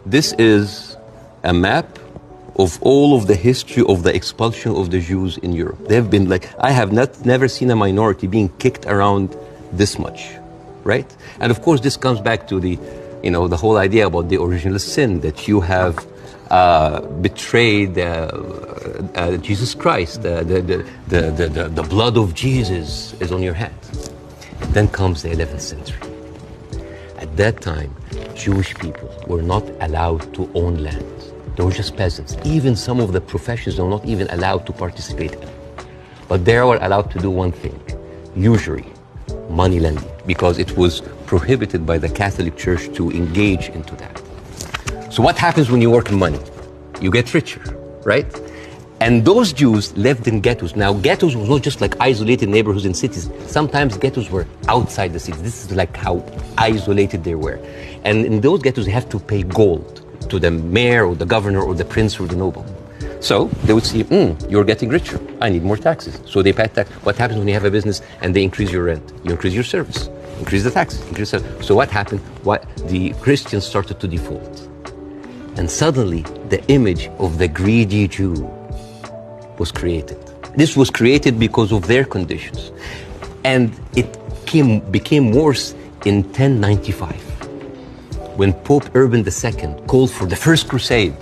This is a map of all of the history of the expulsion of the Jews in Europe. They've been like, I have never seen a minority being kicked around this much, right? And of course, this comes back to the whole idea about the original sin, that you have betrayed Jesus Christ. The blood of Jesus is on your hands. Then comes the 11th century. At that time, Jewish people were not allowed to own land. They were just peasants. Even some of the professions were not even allowed to participate in. But they were allowed to do one thing, usury, money lending, because it was prohibited by the Catholic Church to engage into that. So what happens when you work in money? You get richer, right? And those Jews lived in ghettos. Now, ghettos was not just like isolated neighborhoods in cities. Sometimes ghettos were outside the cities. This is like how isolated they were. And in those ghettos, they have to pay gold to the mayor or the governor or the prince or the noble. So they would see, you're getting richer. I need more taxes. So they pay tax. What happens when you have a business and they increase your rent? You increase your service, increase the taxes, increase the service. So what happened? The Christians started to default. And suddenly, the image of the greedy Jew was created. This was created because of their conditions. And it became worse in 1095, when Pope Urban II called for the first crusade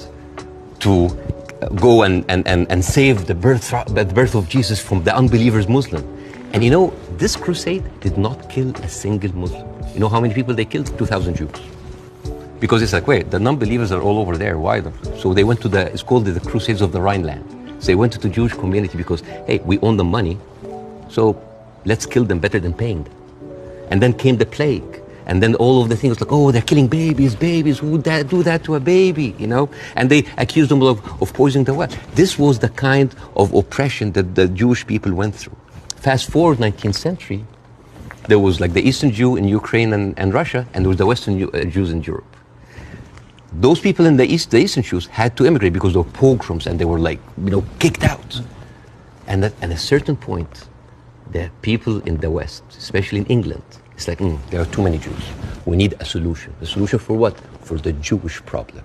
to go and save the birth of Jesus from the unbelievers Muslim. And this crusade did not kill a single Muslim. You know how many people they killed? 2,000 Jews. Because it's like, wait, the non-believers are all over there. Why? So they went to it's called the Crusades of the Rhineland. So they went to the Jewish community because, hey, we own the money, so let's kill them better than paying them. And then came the plague. And then all of the things like, oh, they're killing babies, who would do that to a baby, And they accused them of poisoning the well. This was the kind of oppression that the Jewish people went through. Fast forward 19th century, there was like the Eastern Jew in Ukraine and Russia, and there was the Western Jews in Europe. Those people in the Eastern Jews had to immigrate because there were pogroms and they were kicked out. And at a certain point, the people in the West, especially in England, it's like, there are too many Jews. We need a solution. A solution for what? For the Jewish problem.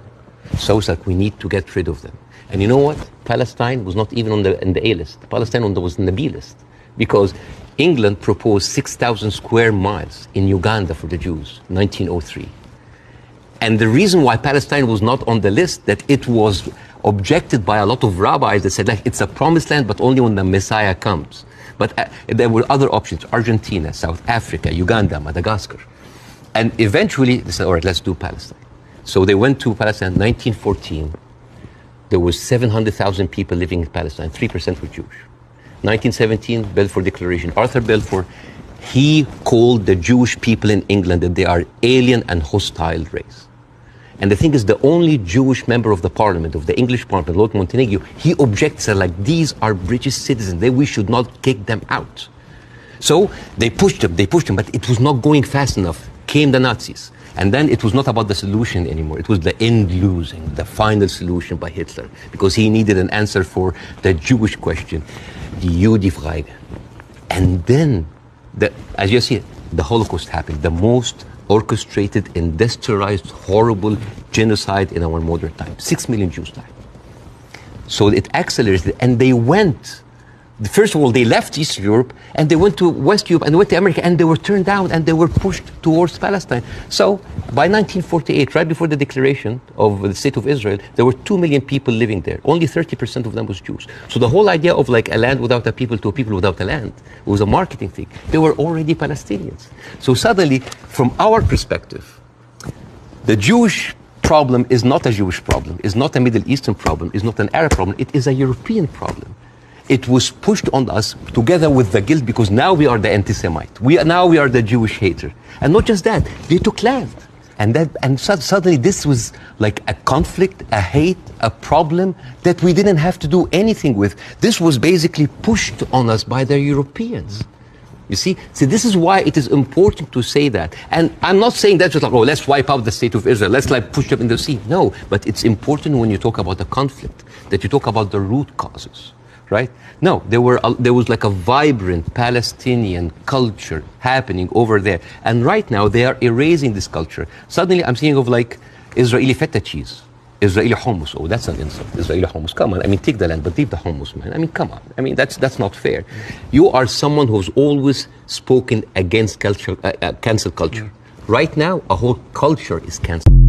So it's like we need to get rid of them. And you know what? Palestine was not even on the A list. Palestine was on the B list. Because England proposed 6,000 square miles in Uganda for the Jews, 1903. And the reason why Palestine was not on the list, that it was objected by a lot of rabbis that said, it's a promised land, but only when the Messiah comes. But there were other options, Argentina, South Africa, Uganda, Madagascar. And eventually, they said, all right, let's do Palestine. So they went to Palestine in 1914. There was 700,000 people living in Palestine, 3% were Jewish. 1917, Balfour Declaration. Arthur Balfour, he called the Jewish people in England that they are alien and hostile race. And the thing is, the only Jewish member of the parliament, of the English parliament, Lord Montagu, he objects that these are British citizens, we should not kick them out. So they pushed them, but it was not going fast enough. Came the Nazis. And then it was not about the solution anymore. It was the end losing, the final solution by Hitler, because he needed an answer for the Jewish question, the Judefrage. And then, as you see, the Holocaust happened, the most orchestrated, industrialized, horrible genocide in our modern time. 6 million Jews died. So it accelerated, and they went. First of all, they left East Europe, and they went to West Europe, and they went to America, and they were turned down, and they were pushed towards Palestine. So by 1948, right before the declaration of the State of Israel, there were 2 million people living there. Only 30% of them was Jews. So the whole idea of a land without a people to a people without a land was a marketing thing. They were already Palestinians. So suddenly, from our perspective, the Jewish problem is not a Jewish problem, is not a Middle Eastern problem, is not an Arab problem, it is a European problem. It was pushed on us together with the guilt, because now we are the anti-Semite. Now we are the Jewish hater. And not just that, they took land. And suddenly this was like a conflict, a hate, a problem that we didn't have to do anything with. This was basically pushed on us by the Europeans. You see, this is why it is important to say that. And I'm not saying that just let's wipe out the State of Israel, let's push them in the sea. No, but it's important when you talk about the conflict, that you talk about the root causes. Right? No, there was a vibrant Palestinian culture happening over there. And right now they are erasing this culture. Suddenly I'm thinking of Israeli feta cheese, Israeli hummus. Oh, that's an insult. Israeli hummus. Come on. I mean, take the land, but leave the hummus, man. I mean, come on. I mean, that's not fair. You are someone who's always spoken against culture, cancel culture. Right now, a whole culture is canceled.